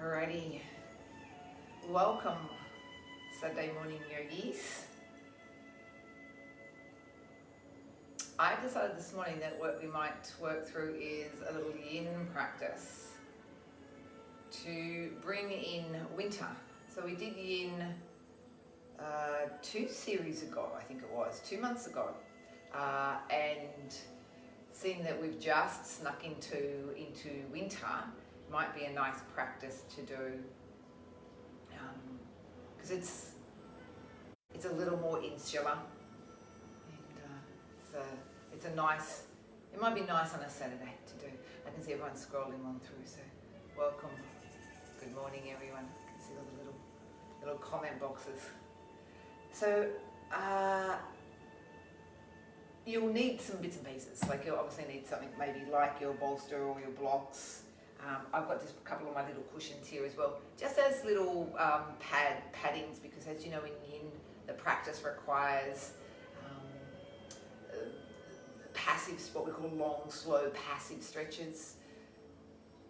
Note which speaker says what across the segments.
Speaker 1: Alrighty, welcome Saturday morning yogis. I decided this morning that what we might work through is a little yin practice to bring in winter. So we did yin 2 series ago, I think it was, 2 months ago, and seeing that we've just snuck into winter, might be a nice practice to do because it's a little more insular, and it's a nice. It might be nice on a Saturday to do. I can see everyone scrolling on through. So welcome, good morning, everyone. I can see all the little comment boxes. So you'll need some bits and pieces. Like you'll obviously need something maybe like your bolster or your blocks. I've got just a couple of my little cushions here as well, just as little paddings, because as you know in yin, the practice requires passive, what we call long, slow, passive stretches.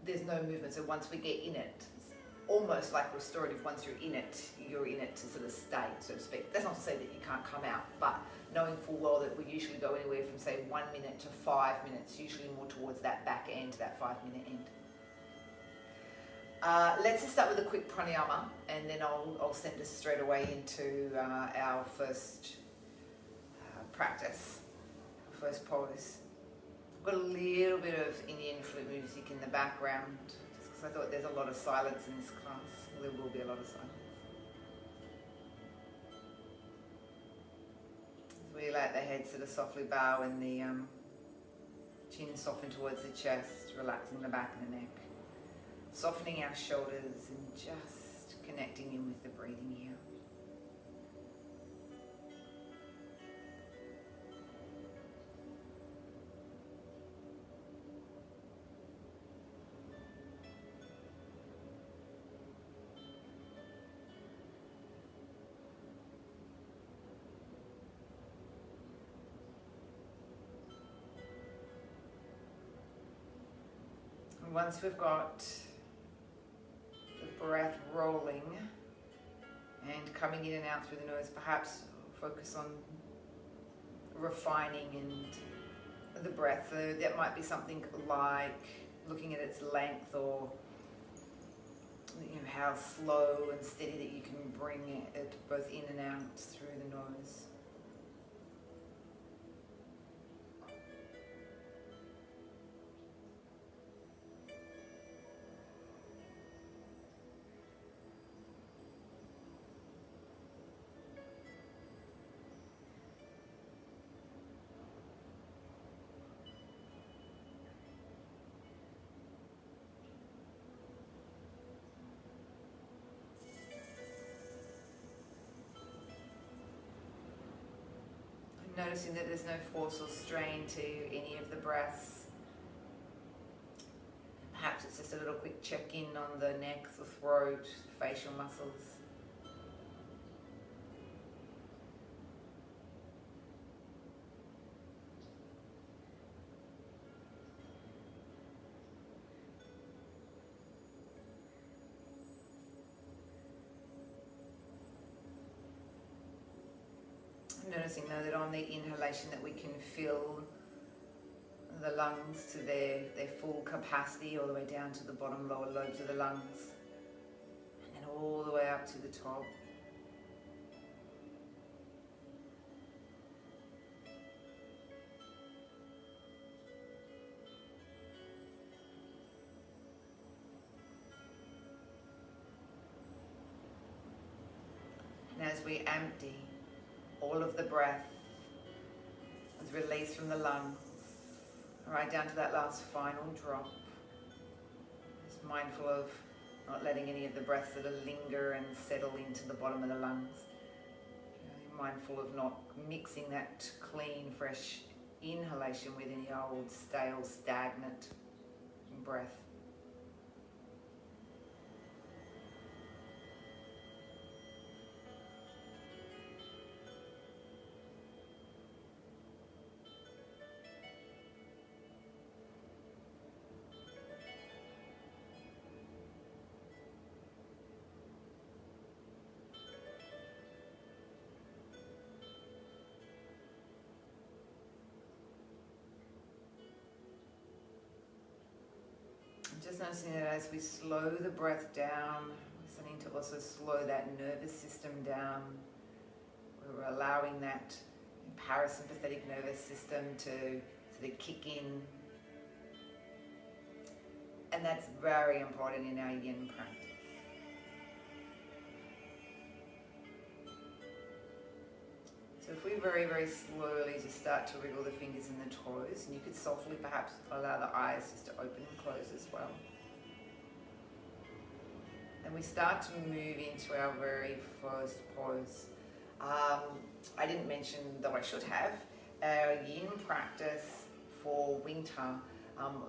Speaker 1: There's no movement, so once we get in it, it's almost like restorative. Once you're in it to sort of stay, so to speak. That's not to say that you can't come out, but knowing full well that we usually go anywhere from say 1 minute to 5 minutes, usually more towards that back end, that 5-minute end. Let's just start with a quick pranayama, and then I'll send us straight away into our first practice, first pose. I've got a little bit of Indian flute music in the background, just because I thought there's a lot of silence in this class. There will be a lot of silence. As we let the head sort of softly bow and the chin soften towards the chest, relaxing the back and the neck. Softening our shoulders and just connecting in with the breathing here. And once we've got breath rolling and coming in and out through the nose, perhaps focus on refining and the breath. So that might be something like looking at its length, or how slow and steady that you can bring it both in and out through the nose. Noticing that there's no force or strain to any of the breaths. Perhaps it's just a little quick check-in on the neck, the throat, facial muscles. Noticing though that on the inhalation that we can fill the lungs to their full capacity, all the way down to the bottom lower lobes of the lungs, and then all the way up to the top. And as we empty, all of the breath is released from the lungs, right down to that last final drop. Just mindful of not letting any of the breaths sort of linger and settle into the bottom of the lungs. Mindful of not mixing that clean, fresh inhalation with any old, stale, stagnant breath. just noticing that as we slow the breath down, we're starting to also slow that nervous system down. We're allowing that parasympathetic nervous system to sort of kick in. And that's very important in our yin practice. So if we very, very slowly just start to wriggle the fingers and the toes, and you could softly perhaps allow the eyes just to open and close as well. And we start to move into our very first pose. I didn't mention, though I should have, our yin practice for winter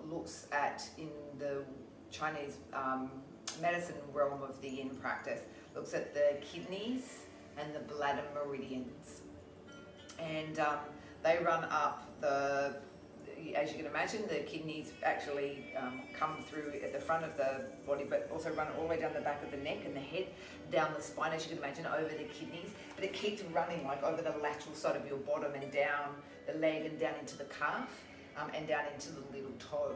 Speaker 1: looks at, in the Chinese medicine realm of the yin practice, looks at the kidneys and the bladder meridians. And they run up the, as you can imagine, the kidneys actually come through at the front of the body, but also run all the way down the back of the neck and the head, down the spine, as you can imagine, over the kidneys. But it keeps running like over the lateral side of your bottom and down the leg and down into the calf and down into the little toe.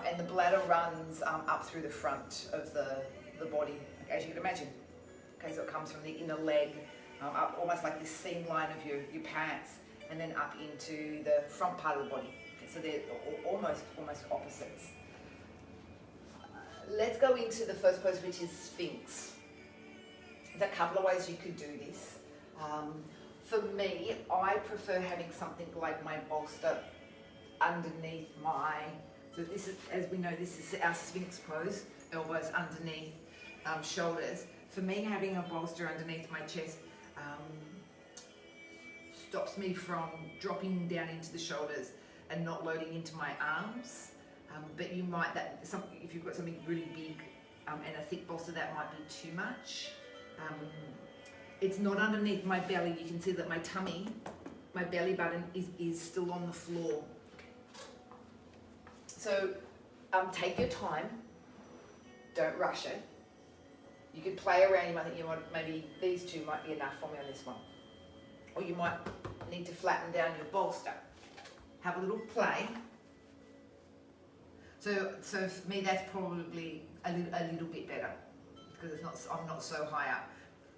Speaker 1: And the bladder runs up through the front of the body, as you can imagine. Okay, so it comes from the inner leg, up almost like this seam line of your pants, and then up into the front part of the body. Okay, so they're almost opposites. Let's go into the first pose, which is Sphinx. There's a couple of ways you could do this. For me, I prefer having something like my bolster underneath my, so this is, as we know, this is our Sphinx pose, elbows underneath, shoulders. For me, having a bolster underneath my chest stops me from dropping down into the shoulders and not loading into my arms. But you might, if you've got something really big and a thick bolster, that might be too much. It's not underneath my belly. You can see that my tummy, my belly button is still on the floor. So take your time, don't rush it. You could play around. You might think, maybe these two might be enough for me on this one. Or you might need to flatten down your bolster. Have a little play. So for me, that's probably a little bit better, because I'm not so high up.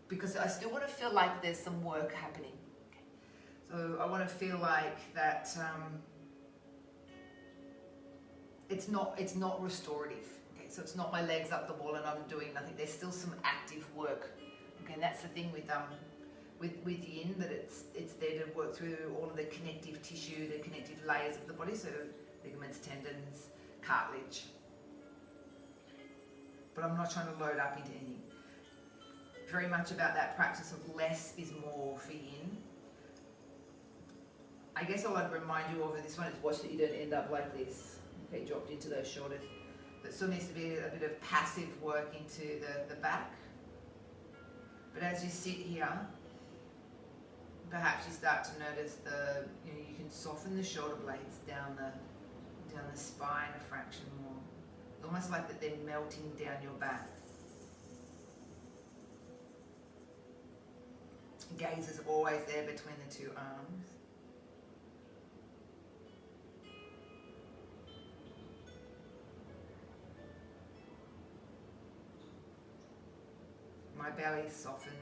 Speaker 1: Because I still want to feel like there's some work happening. Okay. So I want to feel like that it's not restorative. Okay, so it's not my legs up the wall and I'm doing nothing. There's still some active work. Okay, and that's the thing with yin, that it's there to work through all of the connective tissue, the connective layers of the body, so ligaments, tendons, cartilage. But I'm not trying to load up into anything. Very much about that practice of less is more for yin. I guess all I'd remind you of in this one is watch that you don't end up like this. Okay, dropped into those shoulders. But still needs to be a bit of passive work into the back. But as you sit here, perhaps you start to notice you can soften the shoulder blades down the spine a fraction more. It's almost like that they're melting down your back. Gaze is always there between the two arms. My belly softens.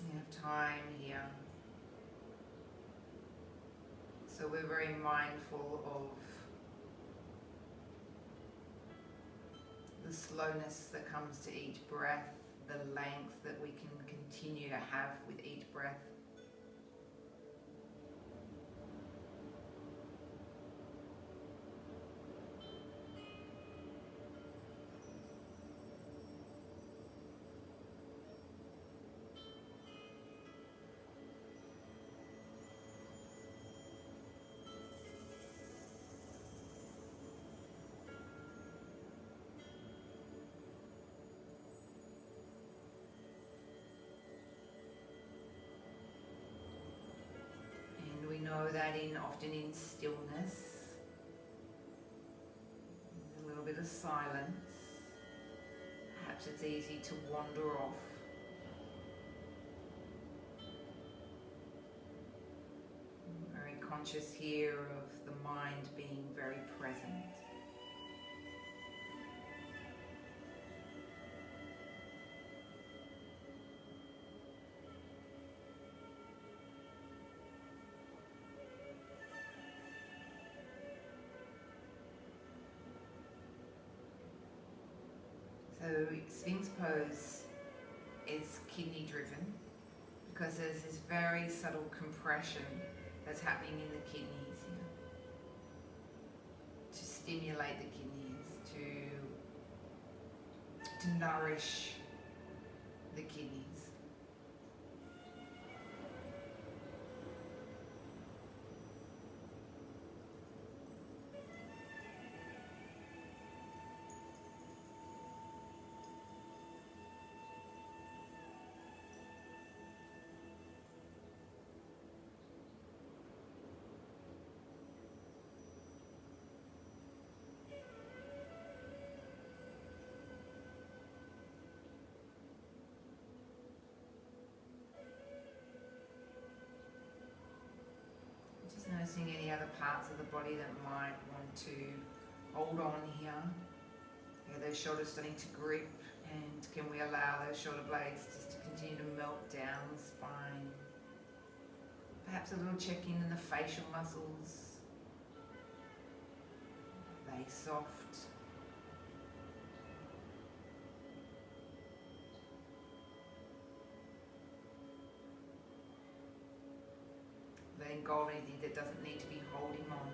Speaker 1: We have time here. So we're very mindful of the slowness that comes to each breath, the length that we can continue to have with each breath. We know that often in stillness, a little bit of silence, perhaps it's easy to wander off. I'm very conscious here of the mind being very present. So Sphinx pose is kidney driven because there's this very subtle compression that's happening in the kidneys here to stimulate the kidneys, to nourish the kidneys. Just noticing any other parts of the body that might want to hold on here. Yeah, those shoulders starting to grip, and can we allow those shoulder blades just to continue to melt down the spine? Perhaps a little check in the facial muscles. Are they soft? Letting go of anything that doesn't need to be holding on.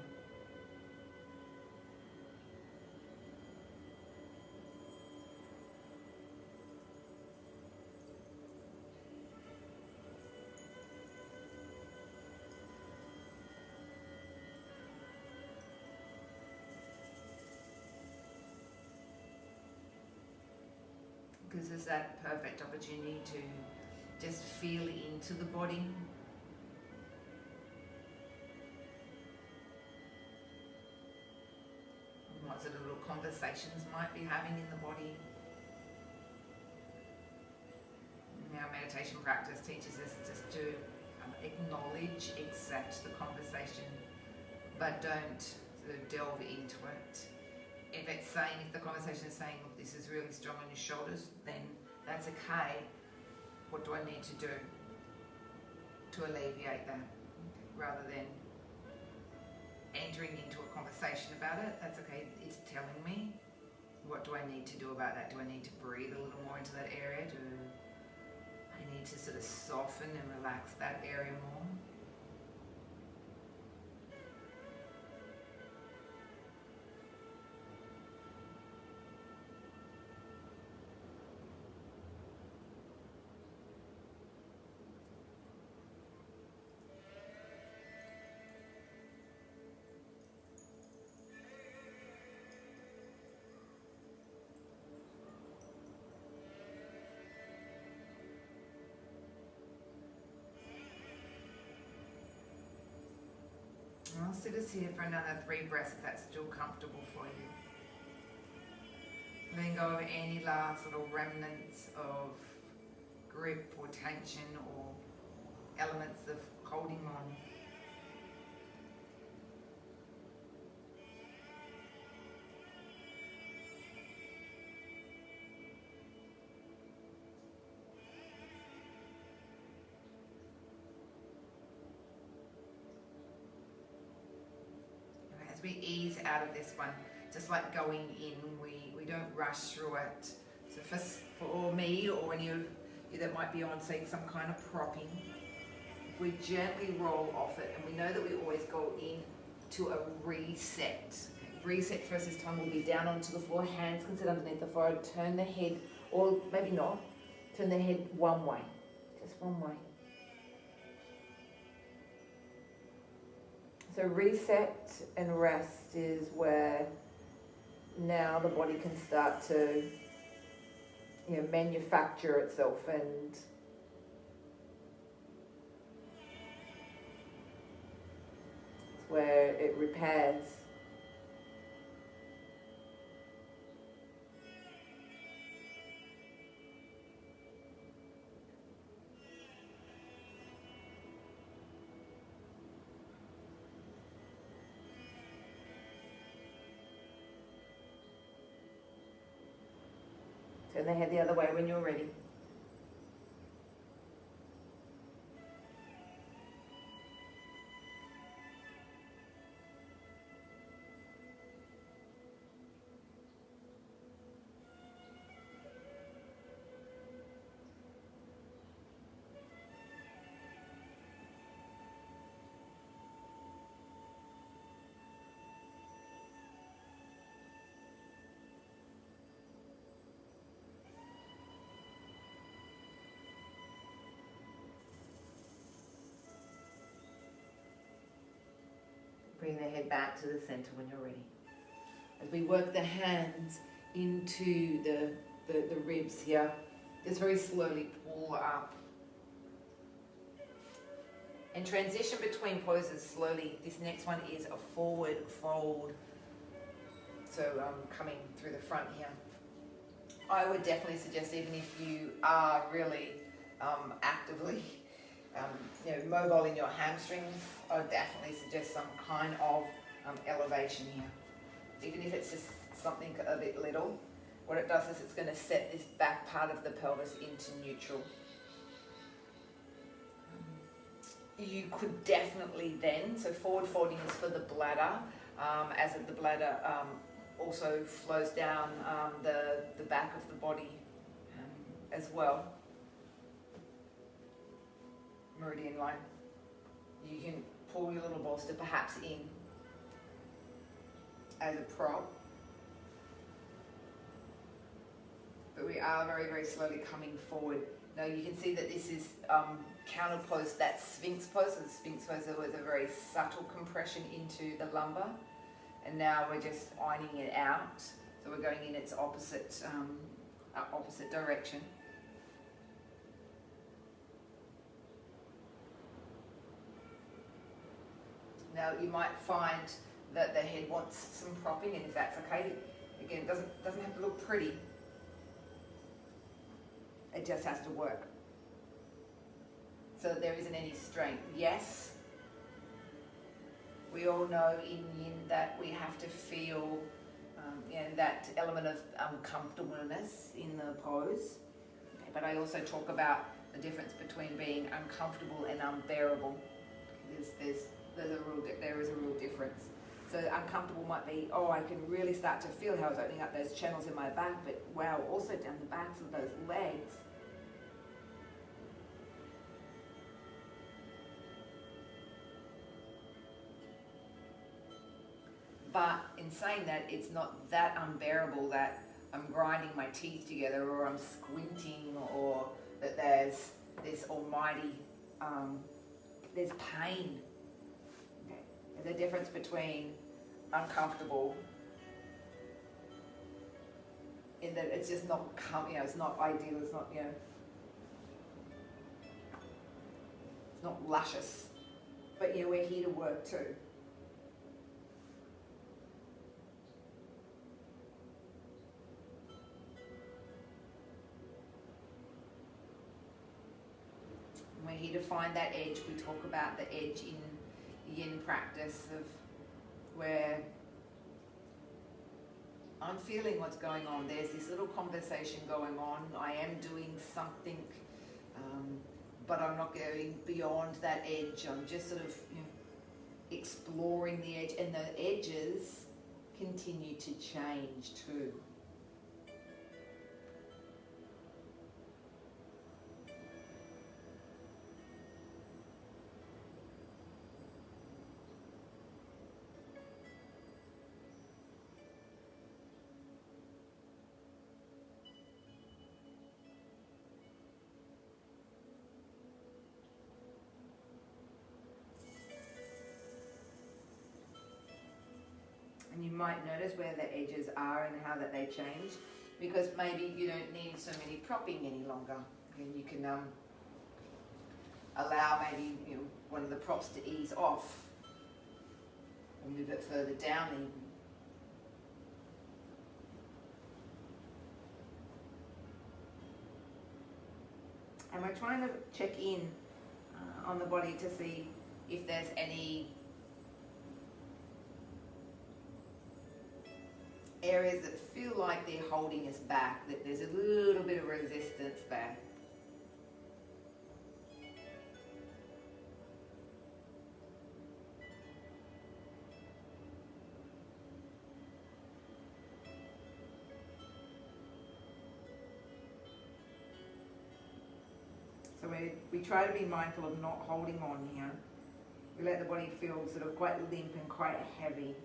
Speaker 1: Gives us that perfect opportunity to just feel into the body. What sort of little conversations might be having in the body. Our meditation practice teaches us just to acknowledge, accept the conversation, but don't sort of delve into it. If the conversation is saying, look, this is really strong on your shoulders, then that's okay. What do I need to do to alleviate that? Rather than entering into a conversation about it, that's okay, it's telling me. What do I need to do about that? Do I need to breathe a little more into that area? Do I need to sort of soften and relax that area more? I'll sit us here for another 3 breaths if that's still comfortable for you. Letting go of any last little remnants of grip or tension or elements of holding on. We ease out of this one, just like going in, we don't rush through it. So for me or any of you that might be on, say, some kind of propping, if we gently roll off it, and we know that we always go in to a reset. Reset first this time will be down onto the floor, hands can sit underneath the forehead, turn the head, or maybe not, turn the head one way, just one way. So reset and rest is where now the body can start to, manufacture itself and it's where it repairs. Turn the head the other way when you're ready. Bring the head back to the center when you're ready. As we work the hands into the ribs here, just very slowly pull up. And transition between poses slowly. This next one is a forward fold. So coming through the front here. I would definitely suggest, even if you are really actively mobile in your hamstrings, I would definitely suggest some kind of elevation here. Even if it's just something a bit little, what it does is it's going to set this back part of the pelvis into neutral. You could definitely then, so forward folding is for the bladder, as the bladder also flows down the back of the body as well. Meridian line. You can pull your little bolster perhaps in as a prop. But we are very, very slowly coming forward. Now you can see that this is counter pose, that Sphinx pose. So the Sphinx pose was a very subtle compression into the lumbar. And now we're just ironing it out. So we're going in its opposite direction. Now you might find that the head wants some propping, and if that's okay, again, it doesn't have to look pretty. It just has to work. So that there isn't any strain. Yes, we all know in Yin that we have to feel that element of uncomfortableness in the pose. Okay, but I also talk about the difference between being uncomfortable and unbearable. There is a real difference. So uncomfortable might be, oh, I can really start to feel how it's opening up those channels in my back, but wow, also down the backs of those legs. But in saying that, it's not that unbearable that I'm grinding my teeth together, or I'm squinting, or that there's this almighty, there's pain. Okay. There's a difference between uncomfortable, in that it's just not, it's not ideal, it's not, it's not luscious. But we're here to work too. We're here to find that edge. We talk about the edge in Yin practice of where I'm feeling what's going on. There's this little conversation going on. I am doing something, but I'm not going beyond that edge. I'm just sort of exploring the edge, and the edges continue to change too. And you might notice where the edges are and how that they change, because maybe you don't need so many propping any longer. And you can allow maybe one of the props to ease off, or move it further down even. And we're trying to check in on the body to see if there's any areas that feel like they're holding us back, that there's a little bit of resistance there. So we try to be mindful of not holding on here. We let the body feel sort of quite limp and quite heavy.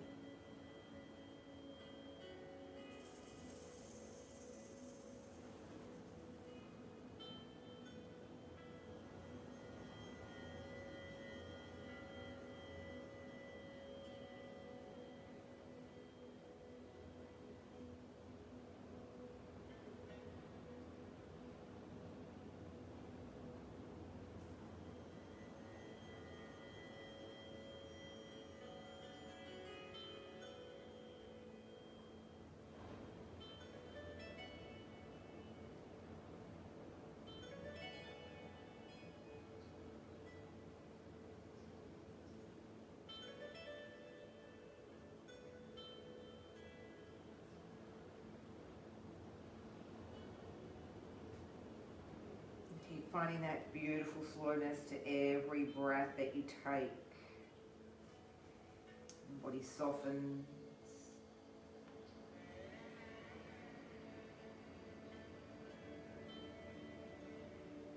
Speaker 1: Keep finding that beautiful slowness to every breath that you take. The body softens.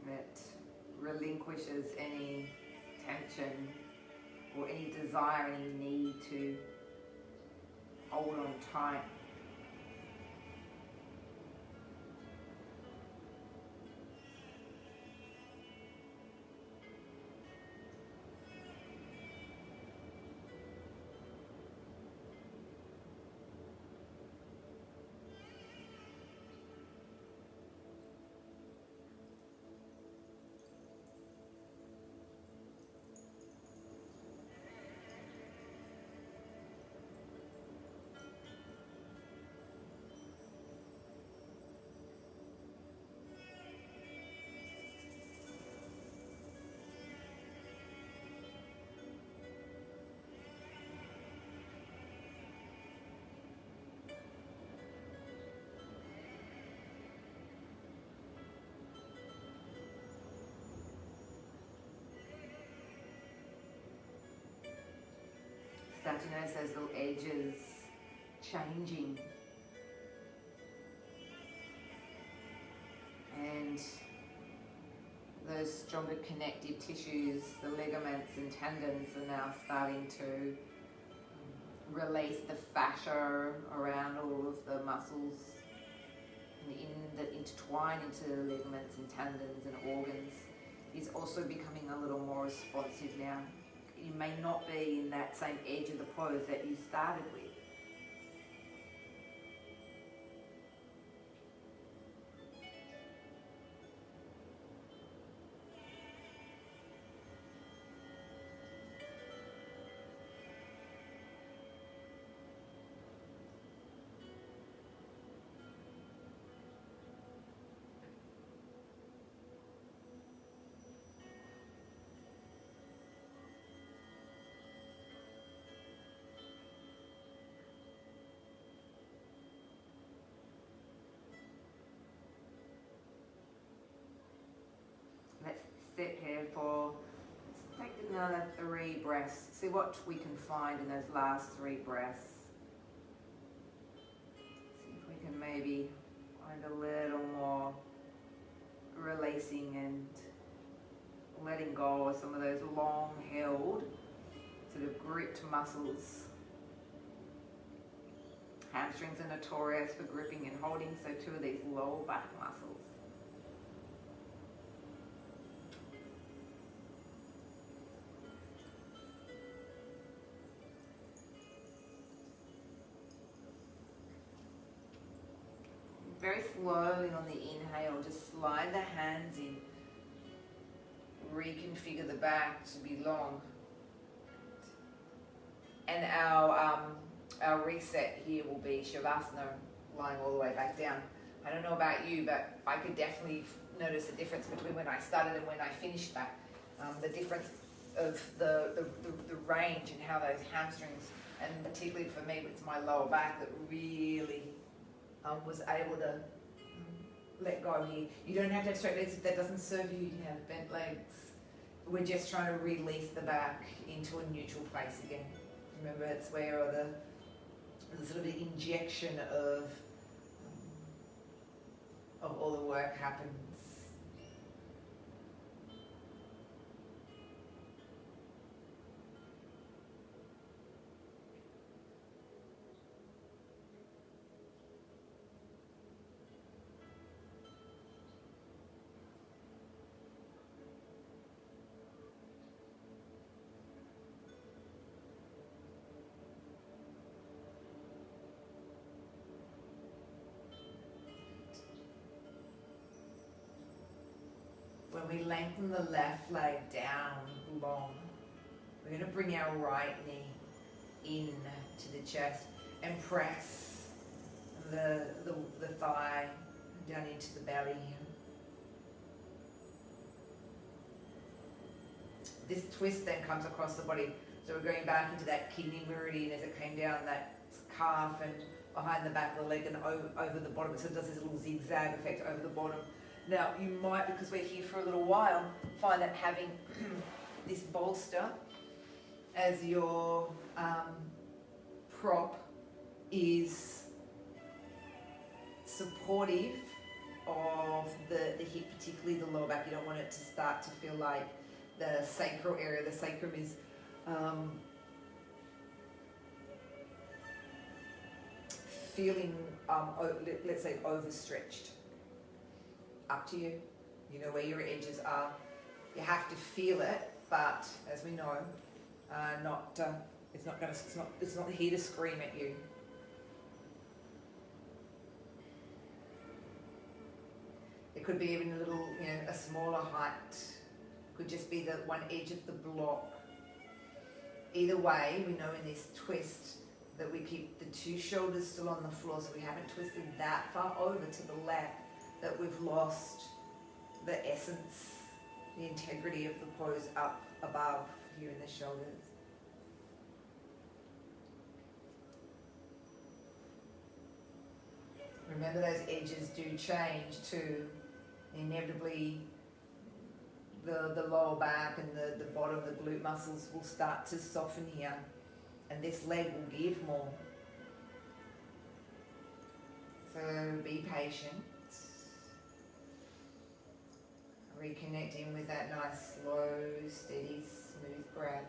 Speaker 1: It relinquishes any tension or any desire, any need to hold on tight. Start to notice those little edges changing. And those stronger connective tissues, the ligaments and tendons, are now starting to release the fascia around all of the muscles that intertwine into the ligaments and tendons and organs is also becoming a little more responsive now. You may not be in that same edge of the pose that you started with. Let's sit here for, let's take another 3 breaths. See what we can find in those last 3 breaths. See if we can maybe find a little more releasing and letting go of some of those long held, sort of gripped muscles. Hamstrings are notorious for gripping and holding, so 2 of these low back muscles. Very slowly on the inhale, just slide the hands in. Reconfigure the back to be long. And our reset here will be Shavasana, lying all the way back down. I don't know about you, but I could definitely notice the difference between when I started and when I finished that. The difference of the range and how those hamstrings, and particularly for me, it's my lower back that really was able to let go here. You don't have to have straight legs if that doesn't serve you. You can have bent legs. We're just trying to release the back into a neutral place again. Remember, it's where the sort of injection of all the work happens. When we lengthen the left leg down long, we're going to bring our right knee in to the chest and press the thigh down into the belly. This twist then comes across the body. So we're going back into that kidney meridian as it came down that calf and behind the back of the leg and over the bottom. So it does this little zigzag effect over the bottom. Now, you might, because we're here for a little while, find that having this bolster as your prop is supportive of the hip, particularly the lower back. You don't want it to start to feel like the sacral area. The sacrum is feeling, let's say, overstretched. Up to you. You know where your edges are. You have to feel it, but as we know, it's not here to scream at you. It could be even a little, a smaller height. Could just be the one edge of the block. Either way, we know in this twist that we keep the two shoulders still on the floor, so we haven't twisted that far over to the left that we've lost the essence, the integrity of the pose up above here in the shoulders. Remember, those edges do change too. Inevitably, the lower back and the bottom, the glute muscles will start to soften here, and this leg will give more. So be patient. Reconnecting with that nice, slow, steady, smooth breath.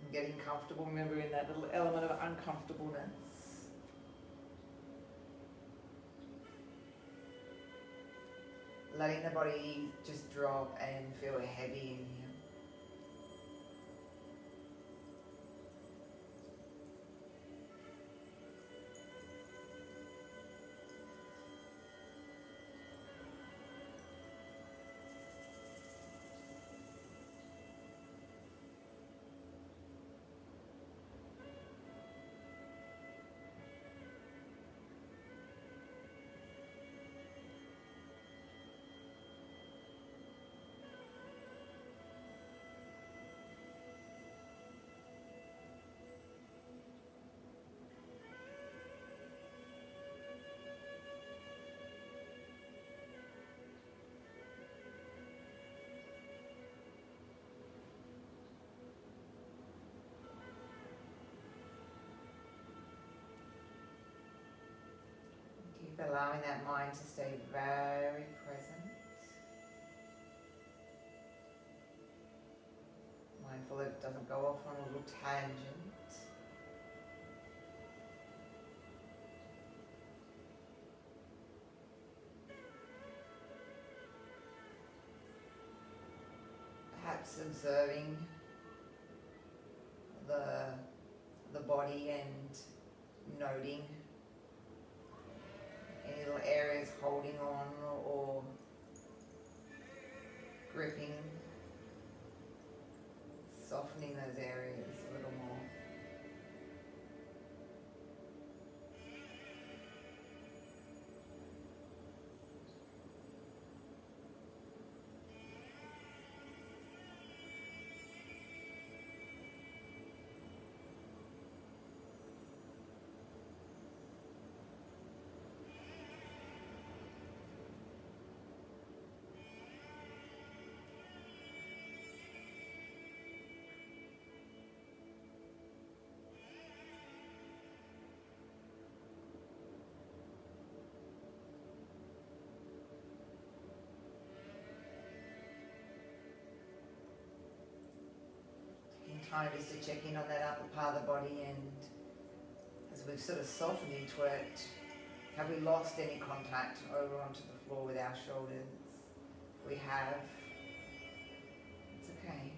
Speaker 1: And getting comfortable, remember, in that little element of uncomfortableness. Letting the body just drop and feel heavy in here. Allowing that mind to stay very present. Mindful that it doesn't go off on a little tangent. Perhaps observing the body and noting any little areas holding on or gripping, softening those areas a little more. Trying just to check in on that upper part of the body, and as we've sort of softened into it, have we lost any contact over onto the floor with our shoulders? If we have, it's okay.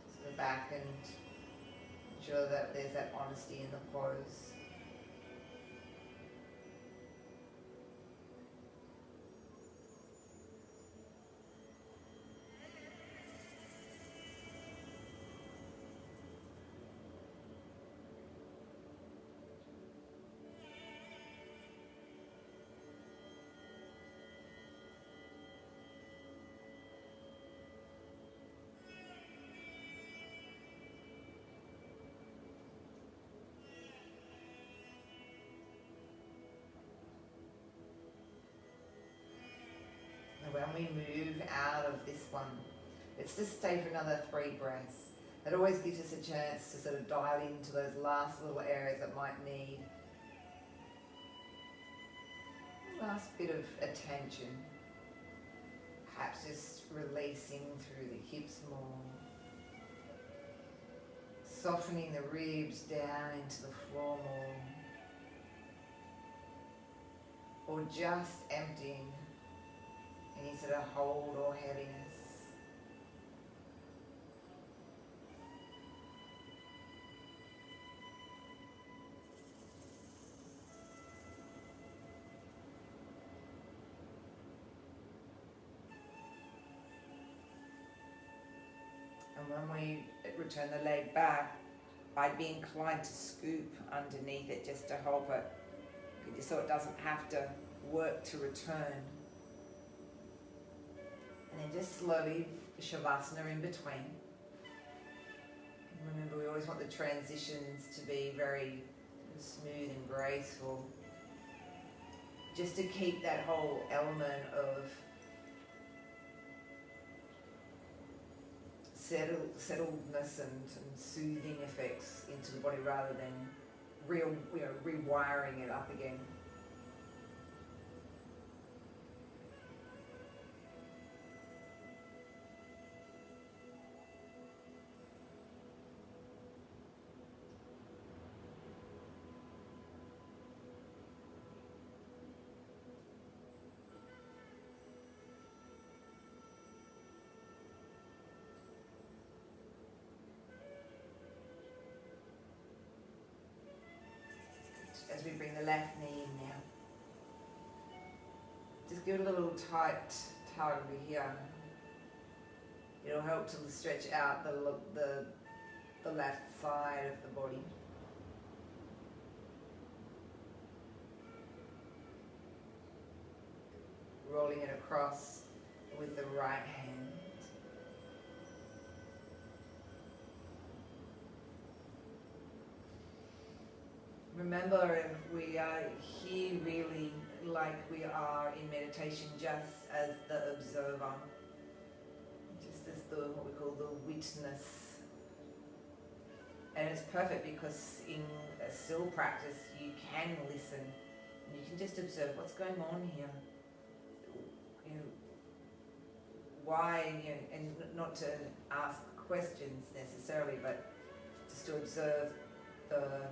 Speaker 1: Just go back and ensure that there's that honesty in the pose. When we move out of this one, let's just stay for another 3 breaths. That always gives us a chance to sort of dial into those last little areas that might need a last bit of attention. Perhaps just releasing through the hips more. Softening the ribs down into the floor more. Or just emptying any sort of hold or heaviness. And when we return the leg back, I'd be inclined to scoop underneath it just to help it, so it doesn't have to work to return. And then just slowly, Shavasana in between. And remember, we always want the transitions to be very smooth and graceful. Just to keep that whole element of settledness and soothing effects into the body rather than rewiring it up again. As we bring the left knee in now. Just give it a little tight tug over here. It'll help to stretch out the left side of the body. Rolling it across with the right hand. Remember, we are here really like we are in meditation, just as the observer, just as what we call the witness. And it's perfect because in a still practice you can listen. You can just observe what's going on here. Why, and not to ask questions necessarily, but just to observe the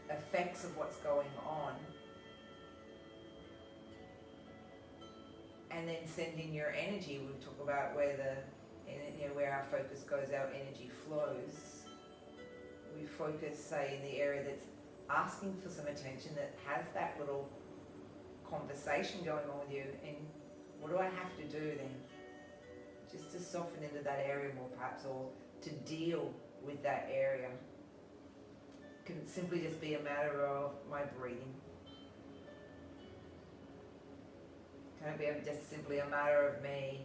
Speaker 1: effects of what's going on, and then send in your energy. We'll talk about where where our focus goes, our energy flows. We focus, say, in the area that's asking for some attention, that has that little conversation going on with you, and what do I have to do then? Just to soften into that area more perhaps, or to deal with that area. Can simply just be a matter of my breathing. Can it be just simply a matter of me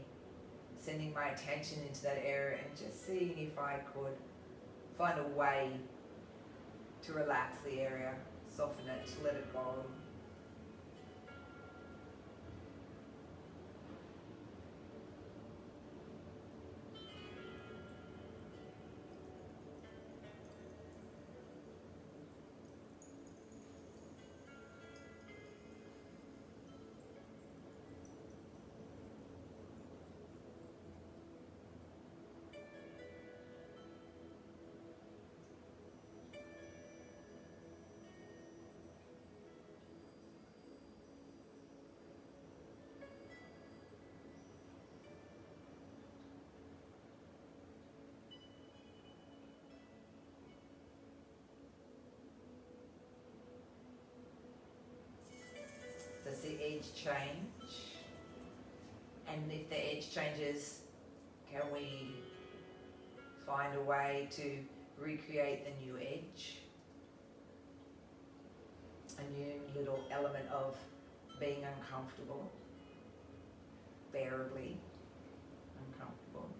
Speaker 1: sending my attention into that area and just seeing if I could find a way to relax the area, soften it, let it go. edge change? And if the edge changes, can we find a way to recreate the new edge? A new little element of being uncomfortable, bearably uncomfortable.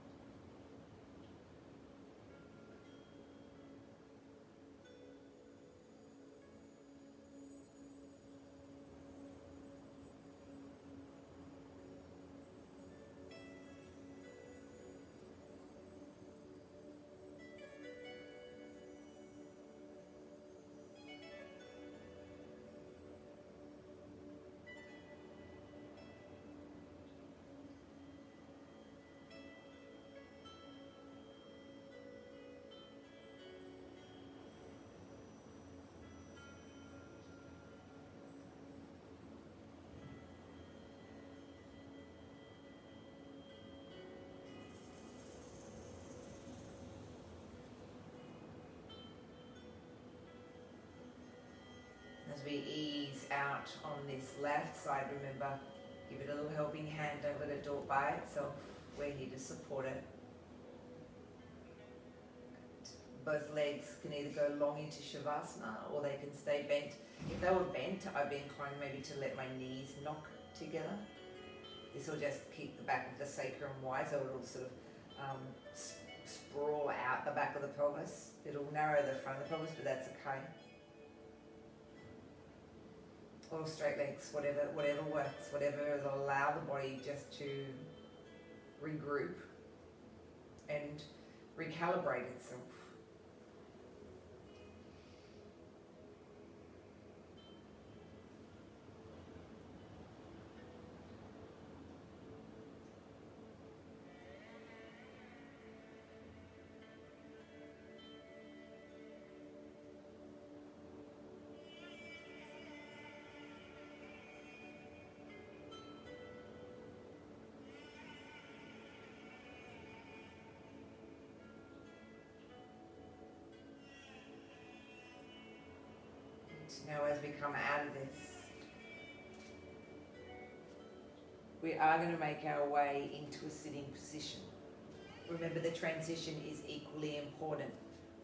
Speaker 1: As we ease out on this left side, remember, give it a little helping hand, don't let it do it by itself. We're here to support it. Both legs can either go long into Shavasana or they can stay bent. If they were bent, I'd be inclined maybe to let my knees knock together. This will just keep the back of the sacrum wide, so it'll sort of sprawl out the back of the pelvis. It'll narrow the front of the pelvis, but that's okay. Or straight legs, whatever works, whatever will allow the body just to regroup and recalibrate itself. Now as we come out of this, we are going to make our way into a sitting position. Remember, the transition is equally important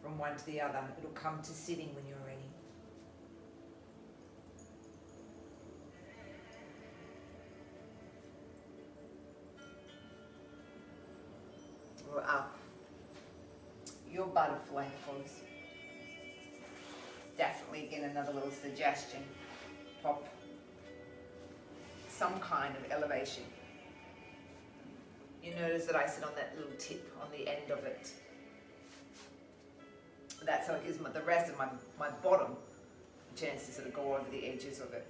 Speaker 1: from one to the other. It'll come to sitting when you're ready. We're up. Your butterfly pose. Definitely, again, another little suggestion. Pop some kind of elevation. You notice that I sit on that little tip on the end of it. That's how it gives the rest of my bottom a chance to sort of go over the edges of it.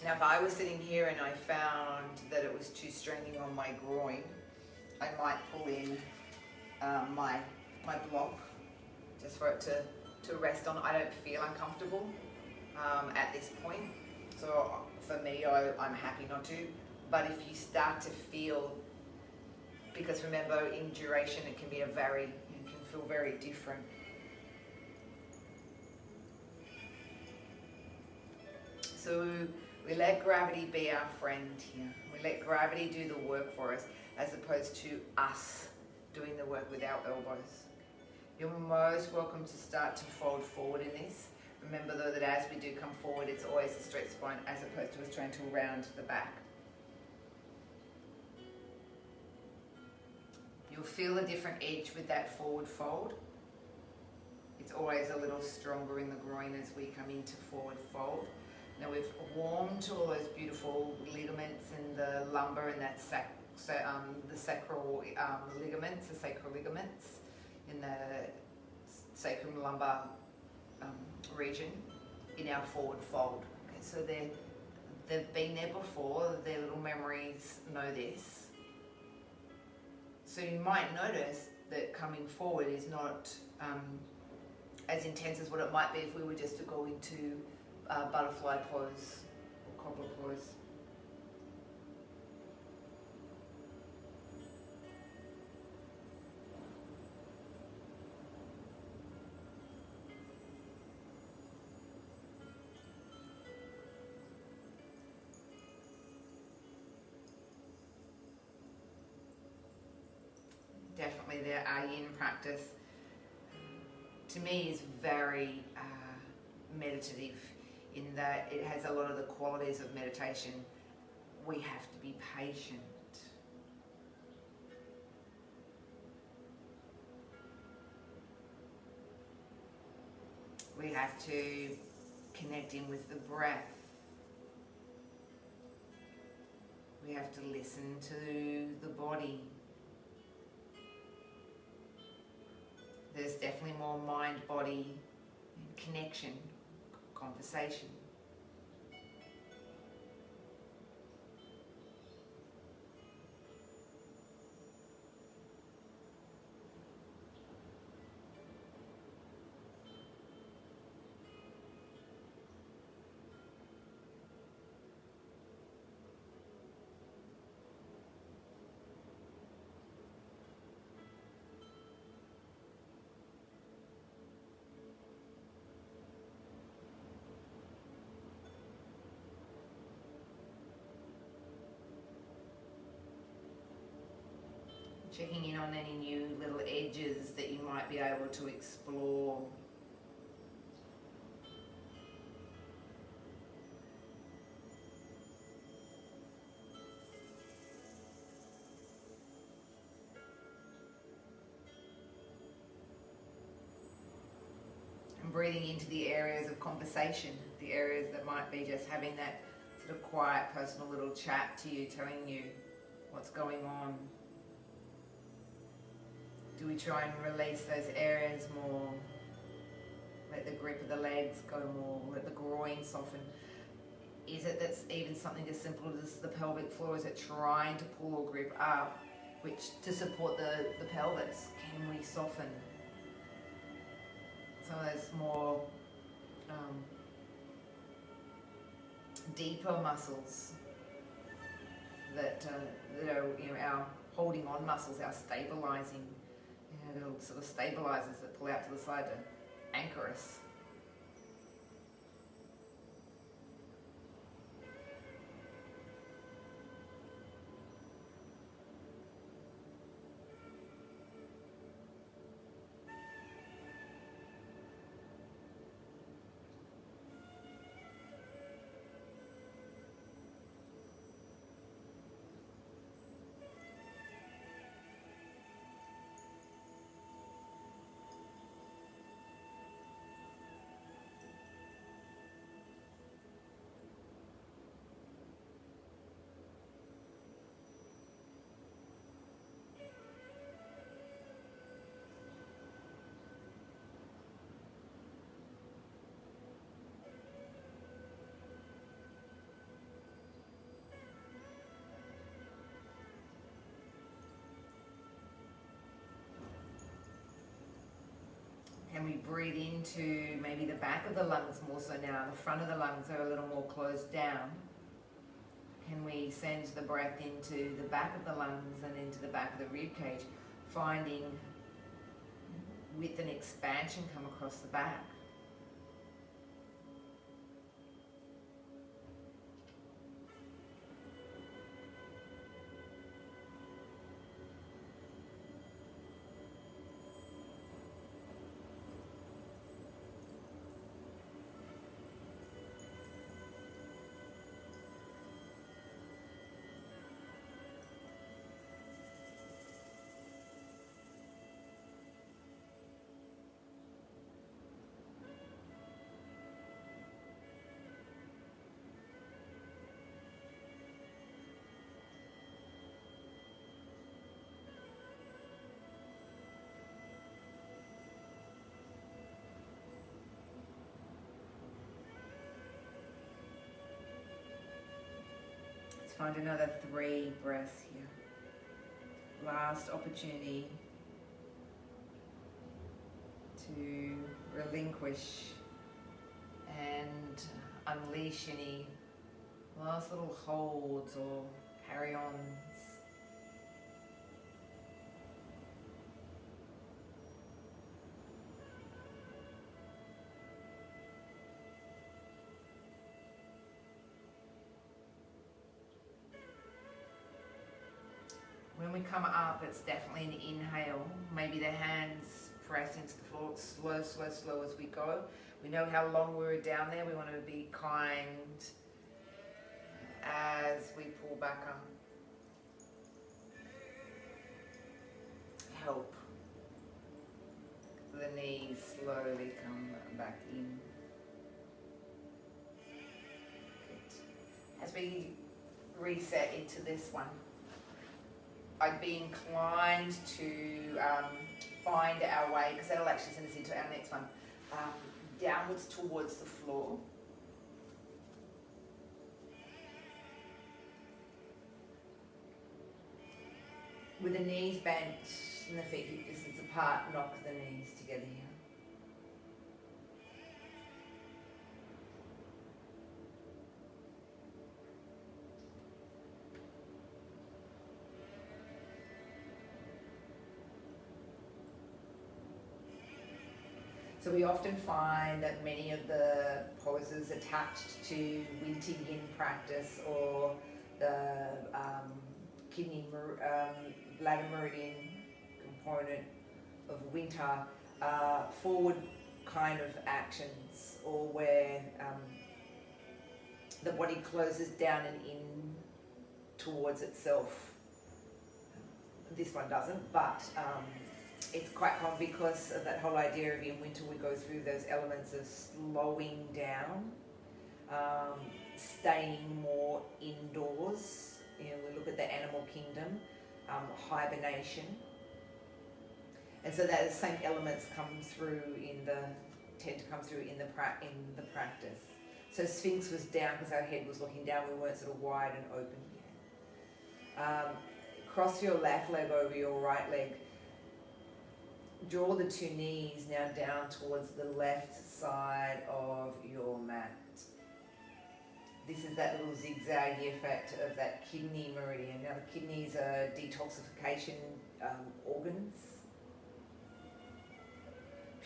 Speaker 1: Now, if I was sitting here and I found that it was too straining on my groin, I might pull in my block just for it to rest on. I don't feel uncomfortable at this point, so for me, I'm happy not to. But if you start to feel, because remember, in duration it can be it can feel very different. So we let gravity be our friend here. We let gravity do the work for us, as opposed to us doing the work with our elbows. You're most welcome to start to fold forward in this. Remember though that as we do come forward, it's always a straight spine as opposed to us trying to round the back. You'll feel a different edge with that forward fold. It's always a little stronger in the groin as we come into forward fold. Now we've warmed to all those beautiful ligaments in the lumbar and that the sacral ligaments, the sacral ligaments in the sacrum lumbar region in our forward fold. Okay, so they've been there before, their little memories know this. So you might notice that coming forward is not as intense as what it might be if we were just to go into butterfly pose or cobbler pose. certainly the yin practice, to me, is very meditative in that it has a lot of the qualities of meditation. We have to be patient. We have to connect in with the breath. We have to listen to the body. There's definitely more mind-body connection, conversation. Checking in on any new little edges that you might be able to explore. And breathing into the areas of conversation, the areas that might be just having that sort of quiet personal little chat to you, telling you what's going on. Do we try and release those areas more? Let the grip of the legs go more, let the groin soften. Is it that's even something as simple as the pelvic floor? Is it trying to pull or grip up, which to support the pelvis? Can we soften some of those more deeper muscles that are, you know, our holding on muscles, our stabilizing, little sort of stabilizers that pull out to the side to anchor us. Can we breathe into maybe the back of the lungs more so now? The front of the lungs are a little more closed down. Can we send the breath into the back of the lungs and into the back of the rib cage, finding width and expansion come across the back? Find another 3 breaths here. Last opportunity to relinquish and unleash any last little holds or carry-ons. When we come up, it's definitely an inhale. Maybe the hands press into the floor. It's slow, slow, slow as we go. We know how long we were down there. We want to be kind as we pull back up. Help the knees slowly come back in. Good. As we reset into this one, I'd be inclined to find our way, because that'll actually send us into our next one, downwards towards the floor. With the knees bent and the feet hip distance apart, knock the knees together here. So we often find that many of the poses attached to Winter Yin practice or the bladder meridian component of winter forward kind of actions, or where the body closes down and in towards itself. This one doesn't, but it's quite common because of that whole idea of in winter we go through those elements of slowing down, staying more indoors. You know, we look at the animal kingdom, hibernation, and so that the same elements tend to come through in the practice. So Sphinx was down because our head was looking down. We weren't sort of wide and open here. Cross your left leg over your right leg. Draw the two knees now down towards the left side of your mat. This is that little zigzaggy effect of that kidney meridian. Now the kidneys are detoxification organs,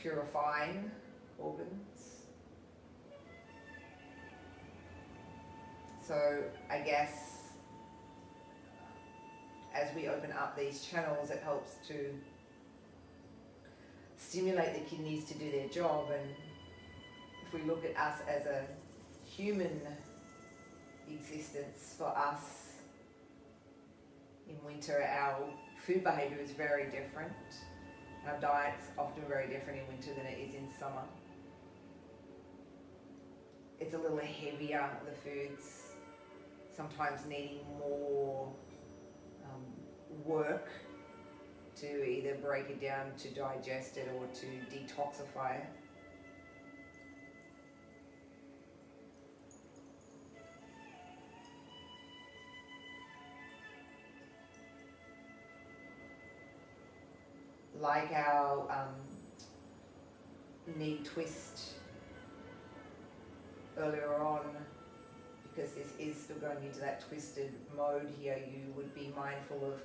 Speaker 1: purifying organs. So I guess as we open up these channels, it helps to stimulate the kidneys to do their job. And if we look at us as a human existence, for us in winter, our food behaviour is very different. Our diet's often very different in winter than it is in summer. It's a little heavier, the foods, sometimes needing more work to either break it down, to digest it, or to detoxify it. Like our knee twist earlier on, because this is still going into that twisted mode here, you would be mindful of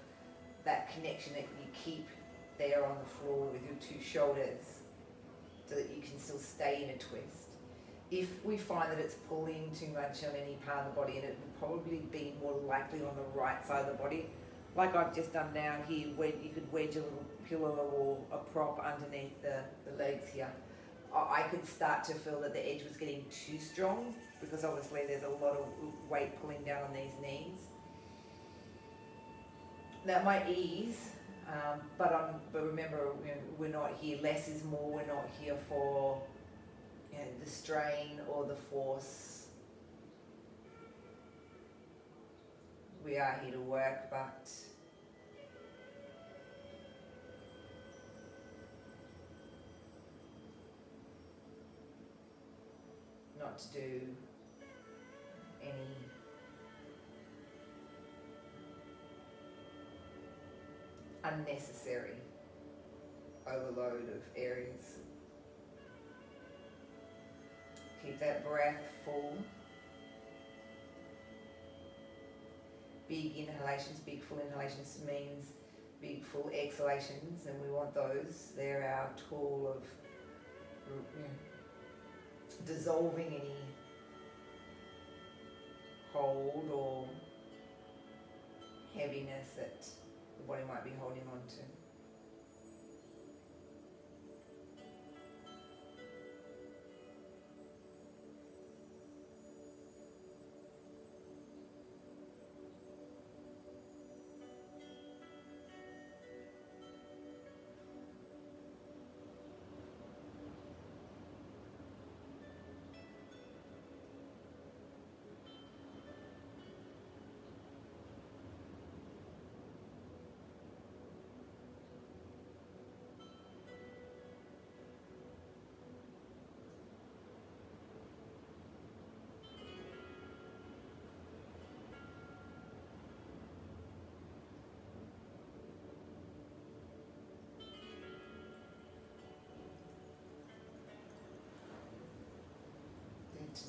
Speaker 1: that connection that you keep there on the floor with your two shoulders so that you can still stay in a twist. If we find that it's pulling too much on any part of the body, and it would probably be more likely on the right side of the body, like I've just done now here, where you could wedge a little pillow or a prop underneath the legs here. I could start to feel that the edge was getting too strong, because obviously there's a lot of weight pulling down on these knees. That might ease, but remember, you know, we're not here. Less is more. We're not here for, you know, the strain or the force. We are here to work, but not to do any unnecessary overload of areas. Keep that breath full. Big inhalations, big full inhalations means big full exhalations, and we want those. They're our tool of, you know, dissolving any hold or heaviness that the body might be holding on to.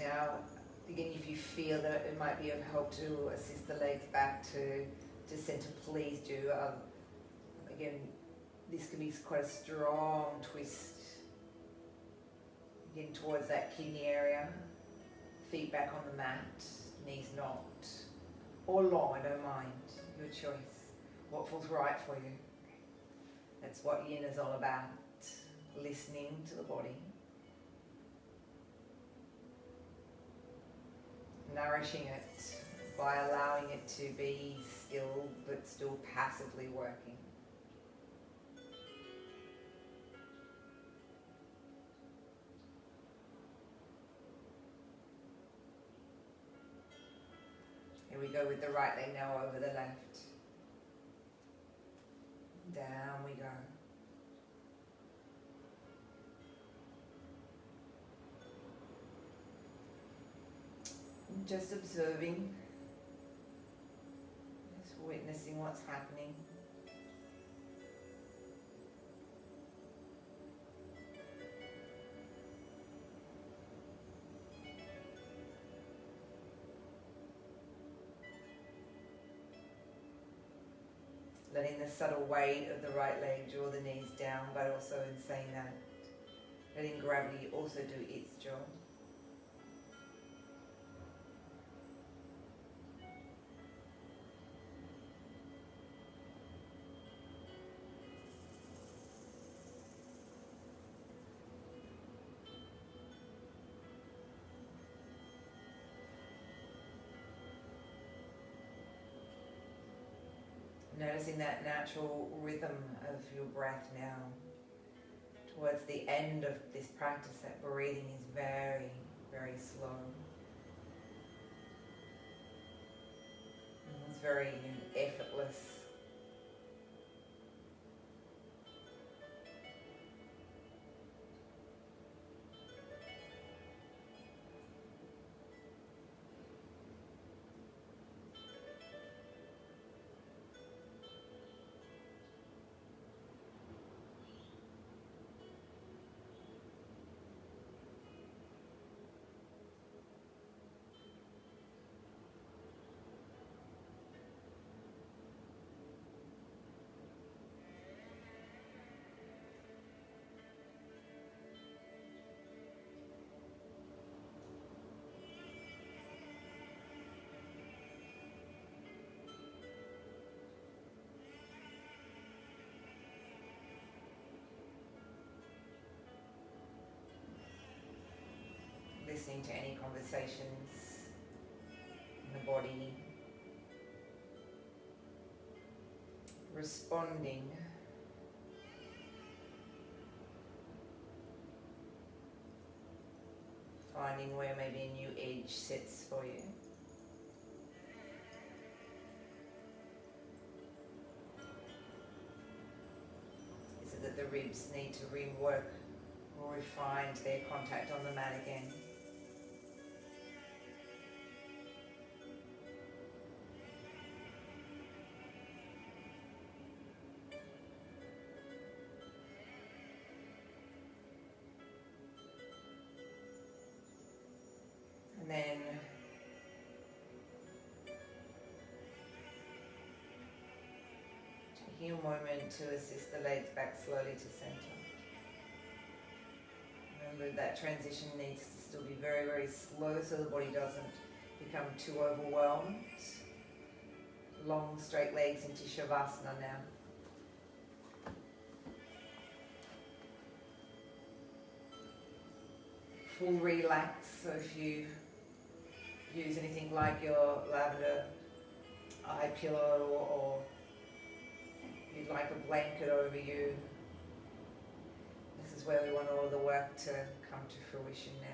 Speaker 1: Now, again, if you feel that it might be of help to assist the legs back to center, please do. Again, this can be quite a strong twist. Again, towards that kidney area. Feet back on the mat, knees not. Or long, I don't mind. Your choice. What feels right for you. That's what yin is all about. Listening to the body. Nourishing it by allowing it to be still but still passively working. Here we go with the right leg now over the left. Down we go. Just observing, just witnessing what's happening. Letting the subtle weight of the right leg draw the knees down, but also in saying that, letting gravity also do its job. Noticing that natural rhythm of your breath now. Towards the end of this practice, that breathing is very, very slow. It's very effortless. Listening to any conversations in the body, responding, finding where maybe a new edge sits for you. Is it that the ribs need to rework or refine their contact on the mat again? And then taking a moment to assist the legs back slowly to center. Remember that transition needs to still be very, very slow so the body doesn't become too overwhelmed. long straight legs into Shavasana now. Full relax, so if you use anything like your lavender eye pillow or you'd like a blanket over you, this is where we want all of the work to come to fruition now.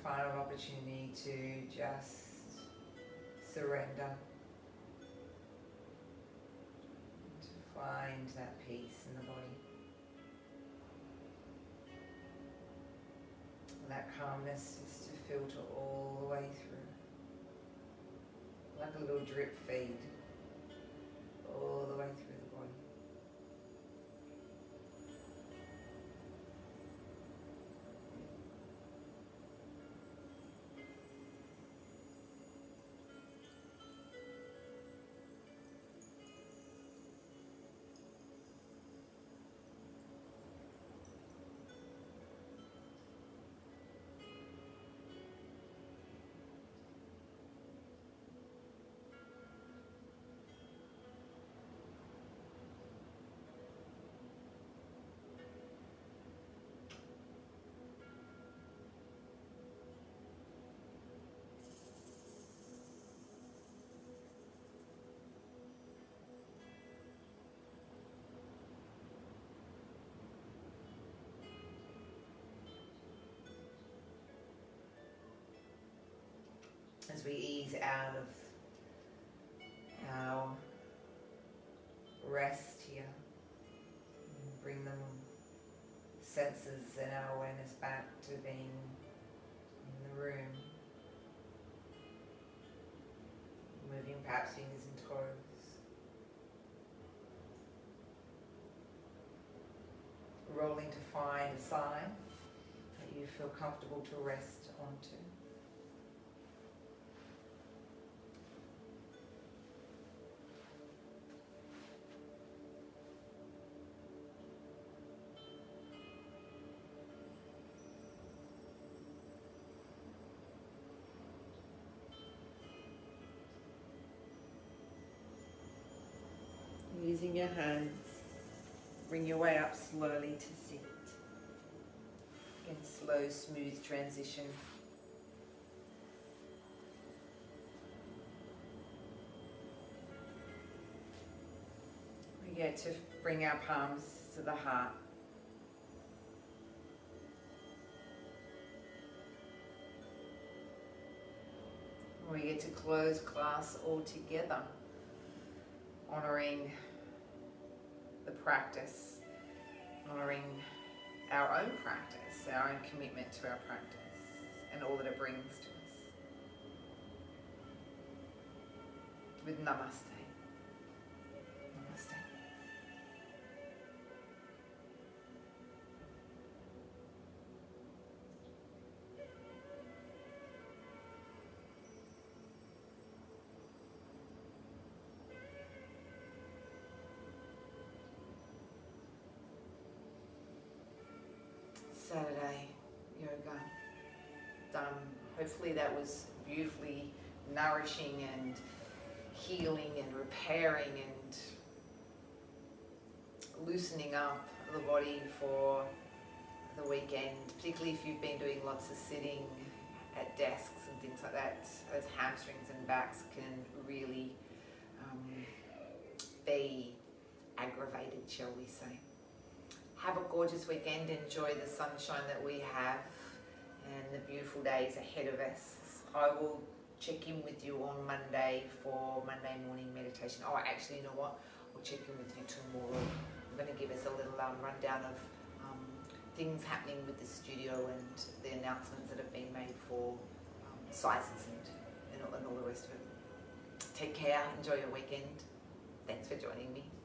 Speaker 1: Final opportunity to just surrender, to find that peace in the body, and that calmness just to filter all the way through, like a little drip feed, all the way through the body. As we ease out of our rest here, bring the senses and our awareness back to being in the room, moving perhaps fingers and toes, rolling to find a side that you feel comfortable to rest onto. Using your hands, bring your way up slowly to sit. Again, slow, smooth transition. We get to bring our palms to the heart. We get to close class all together, honouring the practice, honouring our own practice, our own commitment to our practice, and all that it brings to us. With Namaste. Namaste. Saturday yoga done. Hopefully that was beautifully nourishing and healing and repairing and loosening up the body for the weekend, particularly if you've been doing lots of sitting at desks and things like that. Those hamstrings and backs can really be aggravated, shall we say. Have a gorgeous weekend. Enjoy the sunshine that we have and the beautiful days ahead of us. I will check in with you on Monday for Monday morning meditation. Oh, actually, you know what? I'll check in with you tomorrow. I'm going to give us a little rundown of things happening with the studio and the announcements that have been made for sizes and all the rest of it. Take care. Enjoy your weekend. Thanks for joining me.